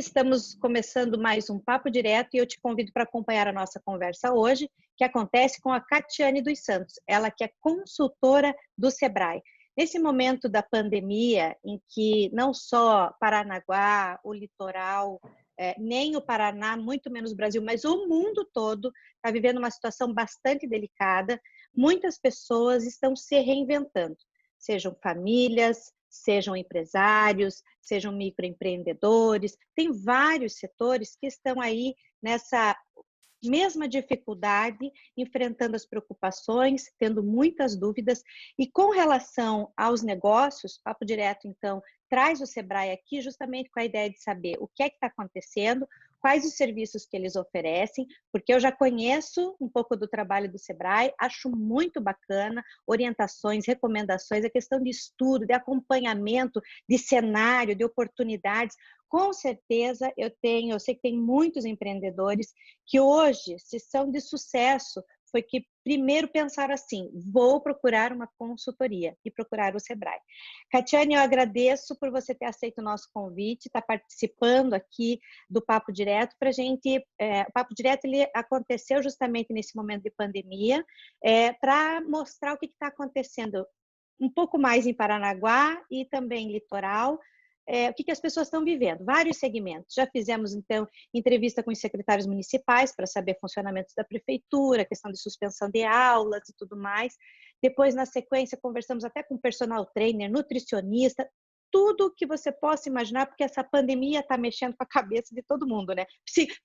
estamos começando mais um Papo Direto e eu te convido para acompanhar a nossa conversa hoje, que acontece com a Catiane dos Santos, ela que é consultora do Sebrae. Nesse momento da pandemia, em que não só Paranaguá, o litoral, nem o Paraná, muito menos o Brasil, mas o mundo todo está vivendo uma situação bastante delicada, muitas pessoas estão se reinventando, sejam famílias, sejam empresários, sejam microempreendedores, tem vários setores que estão aí nessa mesma dificuldade, enfrentando as preocupações, tendo muitas dúvidas. E com relação aos negócios, Papo Direto, então, traz o Sebrae aqui justamente com a ideia de saber o que é que está acontecendo, quais os serviços que eles oferecem, porque eu já conheço um pouco do trabalho do Sebrae, acho muito bacana, orientações, recomendações, a questão de estudo, de acompanhamento, de cenário, de oportunidades. Com certeza eu sei que tem muitos empreendedores que hoje, se são de sucesso, foi que primeiro pensaram assim, vou procurar uma consultoria e procurar o Sebrae. Catiane, eu agradeço por você ter aceito o nosso convite, estar participando aqui do Papo Direto para a gente. O Papo Direto ele aconteceu justamente nesse momento de pandemia, para mostrar o que está acontecendo um pouco mais em Paranaguá e também litoral. O que as pessoas estão vivendo, vários segmentos. Já fizemos, então, entrevista com os secretários municipais para saber funcionamentos da prefeitura, questão de suspensão de aulas e tudo mais. Depois, na sequência, conversamos até com personal trainer, nutricionista, tudo que você possa imaginar, porque essa pandemia está mexendo com a cabeça de todo mundo, né?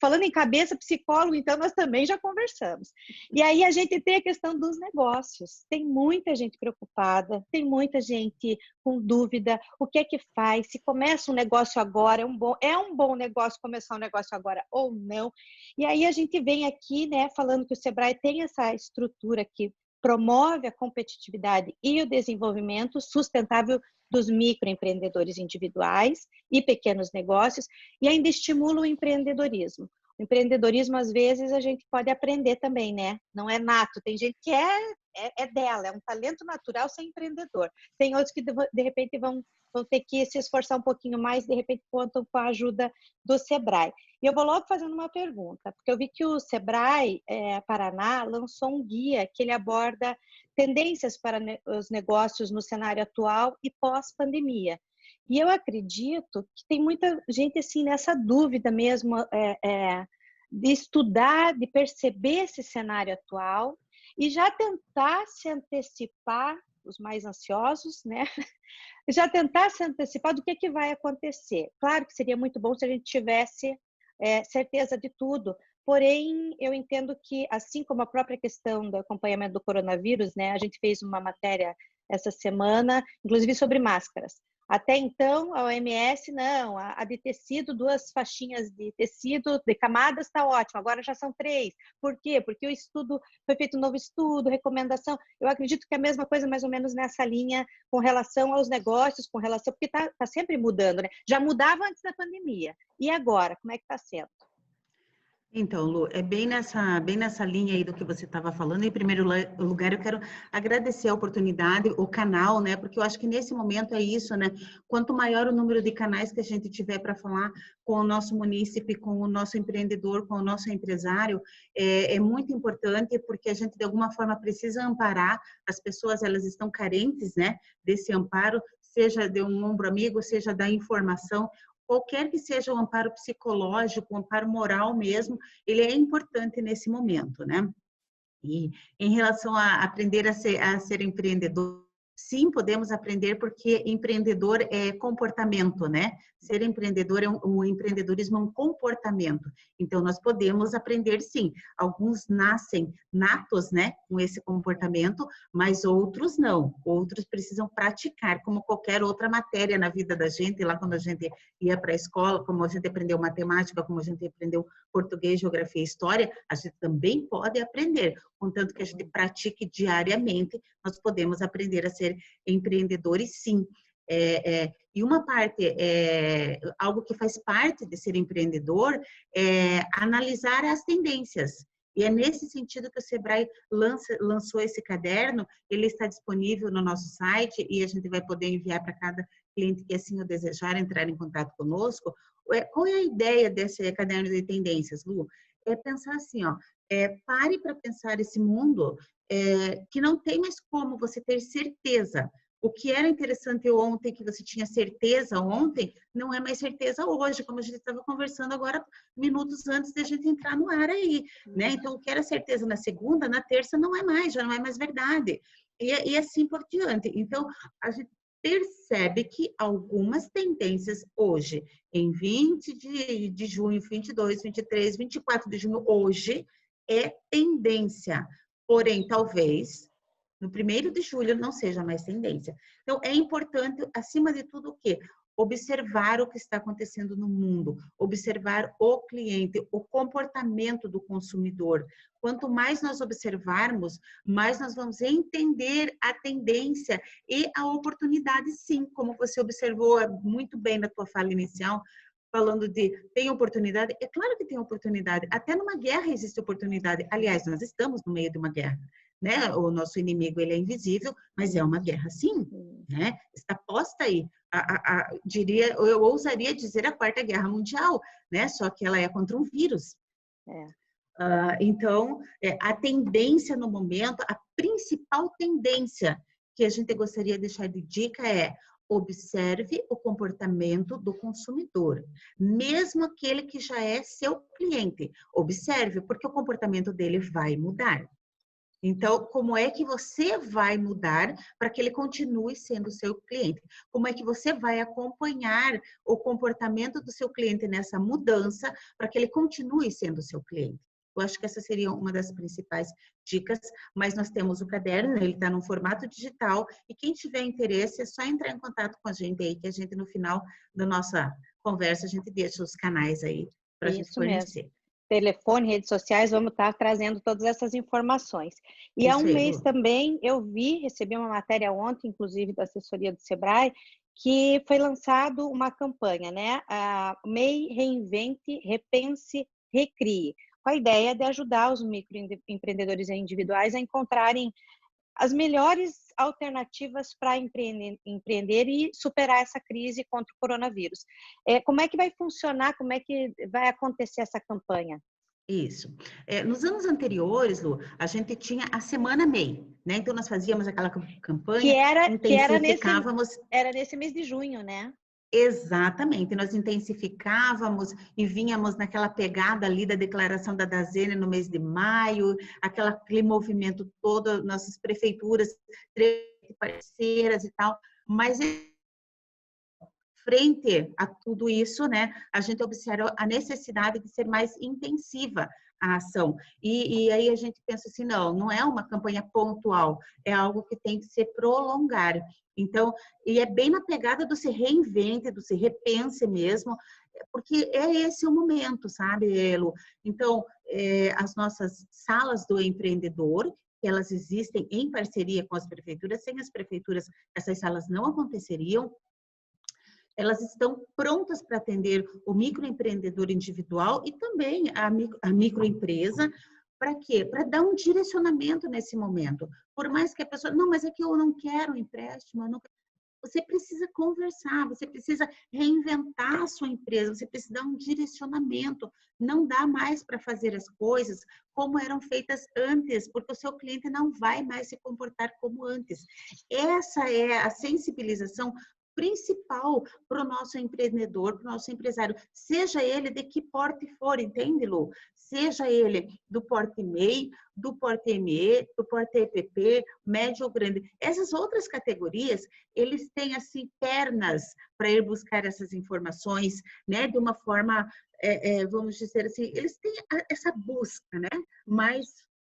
Falando em cabeça, psicólogo, então, nós também já conversamos. E aí a gente tem a questão dos negócios. Tem muita gente preocupada, tem muita gente com dúvida, o que é que faz, se começa um negócio agora, é um bom negócio começar um negócio agora ou não. E aí a gente vem aqui, né, falando que o Sebrae tem essa estrutura que promove a competitividade e o desenvolvimento sustentável dos microempreendedores individuais e pequenos negócios, e ainda estimula o empreendedorismo. O empreendedorismo, às vezes, a gente pode aprender também, né? Não é nato. Tem gente que é dela, é um talento natural ser empreendedor. Tem outros que, de repente, vão ter que se esforçar um pouquinho mais, de repente, contam com a ajuda do Sebrae. E eu vou logo fazendo uma pergunta, porque eu vi que o Sebrae Paraná lançou um guia que ele aborda tendências para os negócios no cenário atual e pós-pandemia. E eu acredito que tem muita gente assim nessa dúvida mesmo de estudar, de perceber esse cenário atual e já tentar se antecipar, os mais ansiosos, né? Já tentar se antecipar do que vai acontecer. Claro que seria muito bom se a gente tivesse certeza de tudo, porém, eu entendo que, assim como a própria questão do acompanhamento do coronavírus, né, a gente fez uma matéria essa semana, inclusive sobre máscaras. Até então, a OMS, não, a de tecido, 2 faixinhas de tecido, de camadas, está ótimo, agora já são 3. Por quê? Porque o estudo, foi feito um novo estudo, recomendação. Eu acredito que é a mesma coisa, mais ou menos nessa linha, com relação aos negócios, com relação, porque está sempre mudando, né? Já mudava antes da pandemia. E agora, como é que está sendo? Então, Lu, é bem nessa linha aí do que você estava falando. Em primeiro lugar, eu quero agradecer a oportunidade, o canal, né? Porque eu acho que nesse momento é isso, né? Quanto maior o número de canais que a gente tiver para falar com o nosso munícipe, com o nosso empreendedor, com o nosso empresário, é muito importante, porque a gente, de alguma forma, precisa amparar as pessoas, elas estão carentes, né? Desse amparo, seja de um ombro amigo, seja da informação. Qualquer que seja o amparo psicológico, o amparo moral mesmo, ele é importante nesse momento, né? E em relação a aprender a ser empreendedor, sim, podemos aprender, porque empreendedor é comportamento, né? Ser empreendedor o empreendedorismo é um comportamento. Então, nós podemos aprender, sim. Alguns nascem natos, né? Com esse comportamento, mas outros não. Outros precisam praticar, como qualquer outra matéria na vida da gente. Lá quando a gente ia para a escola, como a gente aprendeu matemática, como a gente aprendeu português, geografia e história, a gente também pode aprender. Contanto que a gente pratique diariamente, nós podemos aprender a ser empreendedores, sim. E uma parte, algo que faz parte de ser empreendedor, é analisar as tendências. E é nesse sentido que o Sebrae lançou esse caderno. Ele está disponível no nosso site e a gente vai poder enviar para cada cliente que assim o desejar entrar em contato conosco, Qual é a ideia desse caderno de tendências, Lu? É pensar assim, ó, pare para pensar esse mundo que não tem mais como você ter certeza. O que era interessante ontem, que você tinha certeza ontem, não é mais certeza hoje, como a gente estava conversando agora, minutos antes de a gente entrar no ar aí, né? Então, o que era certeza na segunda, na terça não é mais, já não é mais verdade. E assim por diante. Então, a gente percebe que algumas tendências hoje, em 20 de junho, 22, 23, 24 de junho, hoje, é tendência. Porém, talvez no 1º de julho não seja mais tendência. Então, é importante, acima de tudo, o quê? Observar o que está acontecendo no mundo, observar o cliente, o comportamento do consumidor. Quanto mais nós observarmos, mais nós vamos entender a tendência e a oportunidade, sim, como você observou muito bem na tua fala inicial, falando de tem oportunidade. É claro que tem oportunidade. Até numa guerra existe oportunidade. Aliás, nós estamos no meio de uma guerra, né? O nosso inimigo, ele é invisível, mas é uma guerra, sim, né? Está posta aí. Diria, eu ousaria dizer a 4ª Guerra Mundial, né? Só que ela é contra um vírus. Então, a tendência no momento, a principal tendência que a gente gostaria de deixar de dica é: observe o comportamento do consumidor, mesmo aquele que já é seu cliente. Observe, porque o comportamento dele vai mudar. Então, como é que você vai mudar para que ele continue sendo seu cliente? Como é que você vai acompanhar o comportamento do seu cliente nessa mudança para que ele continue sendo seu cliente? Eu acho que essa seria uma das principais dicas, mas nós temos o caderno, ele está no formato digital, e quem tiver interesse é só entrar em contato com a gente aí, que a gente no final da nossa conversa, a gente deixa os canais aí para a gente fornecer. Mesmo. Telefone, redes sociais, vamos estar trazendo todas essas informações. E há Isso um aí, mês Lu. também, recebi uma matéria ontem, inclusive da assessoria do Sebrae, que foi lançado uma campanha, né? A MEI Reinvente, Repense, Recrie, com a ideia de ajudar os microempreendedores individuais a encontrarem as melhores alternativas para empreender e superar essa crise contra o coronavírus. Como é que vai funcionar, como é que vai acontecer essa campanha? Isso. Nos anos anteriores, Lu, a gente tinha a Semana MEI, né? Então, nós fazíamos aquela campanha, intensificávamos. Era nesse mês de junho, né? Exatamente, nós intensificávamos e vínhamos naquela pegada ali da declaração da Dazene no mês de maio, aquele movimento todo, nossas prefeituras, parceiras e tal, mas frente a tudo isso, né, a gente observa a necessidade de ser mais intensiva a ação. E aí a gente pensa assim, não é uma campanha pontual, é algo que tem que se prolongar. Então, e é bem na pegada do se reinvente, do se repense mesmo, porque é esse o momento, sabe, Elo? Então, as nossas salas do empreendedor, elas existem em parceria com as prefeituras, sem as prefeituras essas salas não aconteceriam. Elas estão prontas para atender o microempreendedor individual e também a microempresa. Para quê? Para dar um direcionamento nesse momento. Por mais que a pessoa, não, mas é que eu não quero um empréstimo, você precisa conversar, você precisa reinventar a sua empresa, você precisa dar um direcionamento. Não dá mais para fazer as coisas como eram feitas antes, porque o seu cliente não vai mais se comportar como antes. Essa é a sensibilização principal para o nosso empreendedor, para o nosso empresário, seja ele de que porte for, entende, Lu? Seja ele do porte MEI, do porte ME, do porte EPP, médio ou grande. Essas outras categorias, eles têm, assim, pernas para ir buscar essas informações, né, de uma forma, vamos dizer assim, eles têm essa busca, né, mais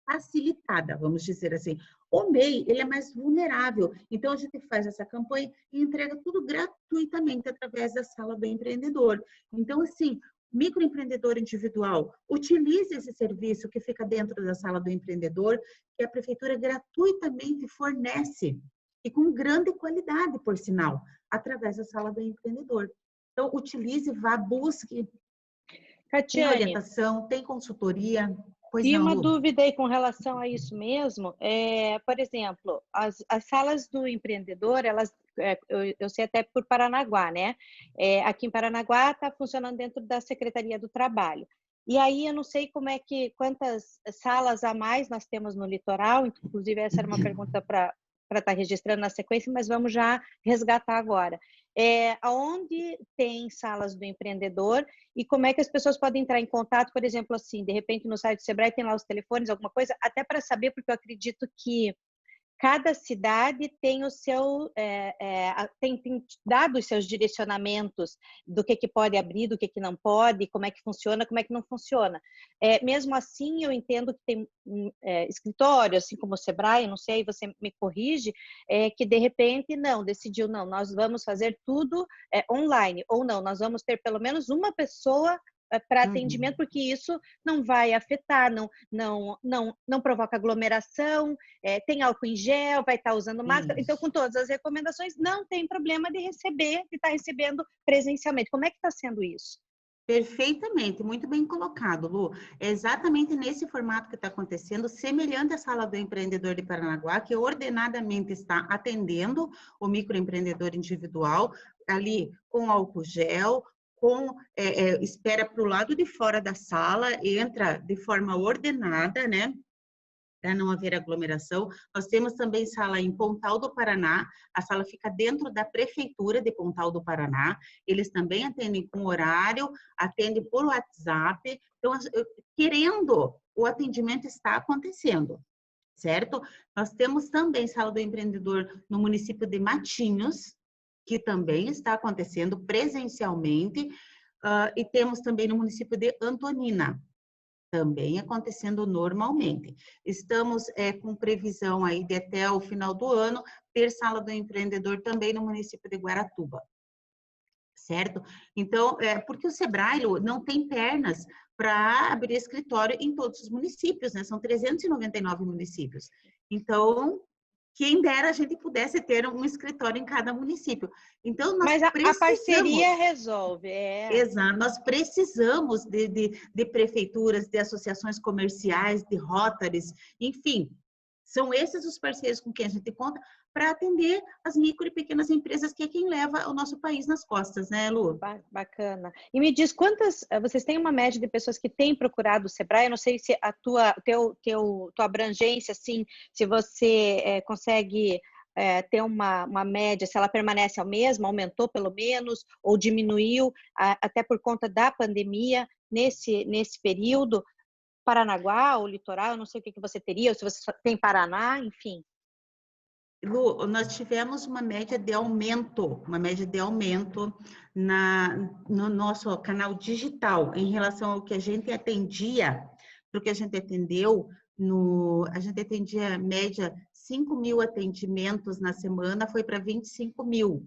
facilitada, vamos dizer assim. O MEI, ele é mais vulnerável, então a gente faz essa campanha e entrega tudo gratuitamente através da sala do empreendedor. Então, assim, microempreendedor individual, utilize esse serviço que fica dentro da sala do empreendedor, que a prefeitura gratuitamente fornece, e com grande qualidade, por sinal, através da sala do empreendedor. Então, utilize, vá, busque. Tem Catiane, orientação, tem consultoria. Pois e não, uma Lu? dúvida aí com relação a isso mesmo, por exemplo, as salas do empreendedor, elas eu sei até por Paranaguá, né? Aqui em Paranaguá está funcionando dentro da Secretaria do Trabalho. E aí eu não sei quantas salas a mais nós temos no litoral, inclusive essa era uma pergunta para estar registrando na sequência, mas vamos já resgatar agora. Aonde tem salas do empreendedor e como é que as pessoas podem entrar em contato, por exemplo, assim, de repente no site do Sebrae tem lá os telefones, alguma coisa, até para saber, porque eu acredito que cada cidade tem o seu tem dado os seus direcionamentos do que pode abrir, do que não pode, como é que funciona, como é que não funciona. Mesmo assim, eu entendo que tem escritórios, assim como o Sebrae, não sei, você me corrige, que de repente decidiu, nós vamos fazer tudo online, ou não, nós vamos ter pelo menos uma pessoa para atendimento, porque isso não vai afetar, não provoca aglomeração, tem álcool em gel, vai estar usando máscara. Então, com todas as recomendações, não tem problema de estar recebendo presencialmente. Como é que está sendo isso? Perfeitamente, muito bem colocado, Lu. É exatamente nesse formato que está acontecendo, semelhante à Sala do Empreendedor de Paranaguá, que ordenadamente está atendendo o microempreendedor individual, ali com álcool gel, com espera para o lado de fora da sala, entra de forma ordenada, né? Para não haver aglomeração. Nós temos também sala em Pontal do Paraná, a sala fica dentro da Prefeitura de Pontal do Paraná, eles também atendem com horário, atendem por WhatsApp, então, querendo, o atendimento está acontecendo, certo? Nós temos também sala do empreendedor no município de Matinhos, que também está acontecendo presencialmente, e temos também no município de Antonina, também acontecendo normalmente. Estamos com previsão aí de até o final do ano ter sala do empreendedor também no município de Guaratuba, certo? Então, porque o Sebrae não tem pernas para abrir escritório em todos os municípios, né? São 399 municípios. Então, quem dera a gente pudesse ter um escritório em cada município. Então, nós Mas a parceria resolve. Exato, nós precisamos de prefeituras, de associações comerciais, de Rotaries, enfim, são esses os parceiros com quem a gente conta para atender as micro e pequenas empresas, que é quem leva o nosso país nas costas, né, Lu? Bacana. E me diz, vocês têm uma média de pessoas que têm procurado o Sebrae? Eu não sei se a tua abrangência, assim, se você consegue ter uma média, se ela permanece a mesma, aumentou pelo menos, ou diminuiu, até por conta da pandemia, nesse período. Paranaguá ou litoral, eu não sei o que você teria, ou se você só tem Paraná, enfim. Lu, nós tivemos uma média de aumento no nosso canal digital, em relação ao que a gente atendia, porque a gente atendeu, a gente atendia média 5.000 atendimentos na semana, foi para 25.000.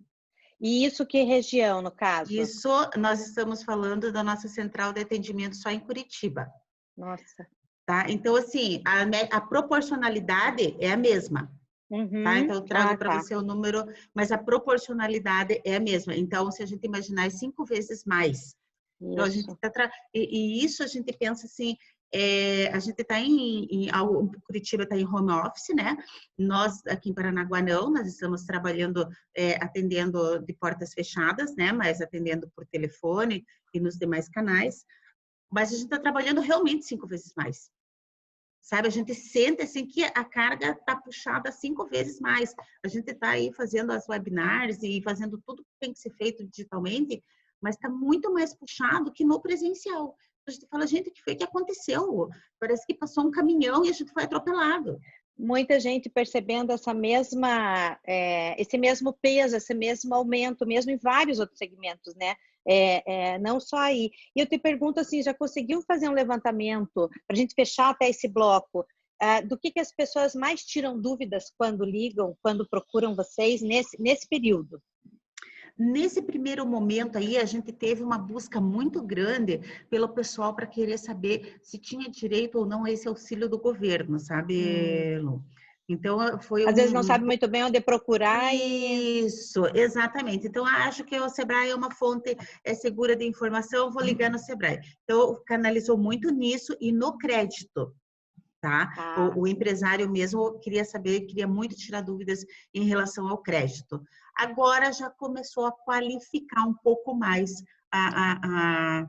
E isso que região, no caso? Isso, nós estamos falando da nossa central de atendimento só em Curitiba. Nossa. Tá? Então, assim, a proporcionalidade é a mesma. Uhum. Tá? Então, eu trago para você o número, mas a proporcionalidade é a mesma. Então, se a gente imaginar, é 5 vezes mais. Então, a gente e isso a gente pensa assim, a gente está Curitiba está em home office, né? Nós aqui em Paranaguá não, nós estamos trabalhando, atendendo de portas fechadas, né? Mas atendendo por telefone e nos demais canais. Mas a gente está trabalhando realmente 5 vezes mais. Sabe, a gente sente assim que a carga está puxada 5 vezes mais. A gente está aí fazendo as webinars e fazendo tudo que tem que ser feito digitalmente, mas está muito mais puxado que no presencial. A gente fala, gente, o que foi que aconteceu? Parece que passou um caminhão e a gente foi atropelado. Muita gente percebendo esse mesmo peso, esse mesmo aumento, mesmo em vários outros segmentos, né? Não só aí. E eu te pergunto assim, já conseguiu fazer um levantamento para a gente fechar até esse bloco? Do que as pessoas mais tiram dúvidas quando ligam, quando procuram vocês nesse período? Nesse primeiro momento aí, a gente teve uma busca muito grande pelo pessoal para querer saber se tinha direito ou não a esse auxílio do governo, sabe, Lu? Então, foi Às vezes não sabe muito bem onde procurar Isso, exatamente. Então, acho que o Sebrae é uma fonte segura de informação, vou ligar no Sebrae. Então, canalizou muito nisso e no crédito. tá? Tá. O empresário mesmo queria saber, queria muito tirar dúvidas em relação ao crédito. Agora já começou a qualificar um pouco mais a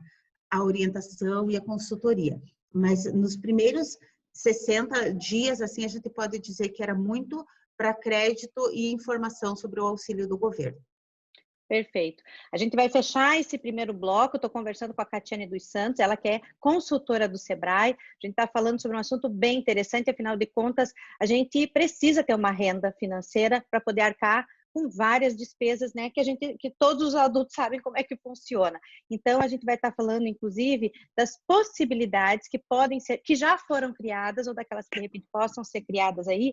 orientação e a consultoria. Mas nos primeiros 60 dias, assim, a gente pode dizer que era muito para crédito e informação sobre o auxílio do governo. Perfeito. A gente vai fechar esse primeiro bloco. Estou conversando com a Catiane dos Santos, ela que é consultora do Sebrae. A gente está falando sobre um assunto bem interessante, afinal de contas, a gente precisa ter uma renda financeira para poder arcar com várias despesas, né, que todos os adultos sabem como é que funciona. Então, a gente vai estar falando, inclusive, das possibilidades que podem ser, que já foram criadas, ou daquelas que de repente possam ser criadas aí,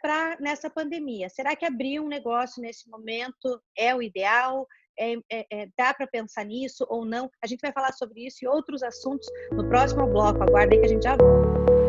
para nessa pandemia. Será que abrir um negócio nesse momento é o ideal? Dá para pensar nisso ou não? A gente vai falar sobre isso e outros assuntos no próximo bloco. Aguardem que a gente já volta.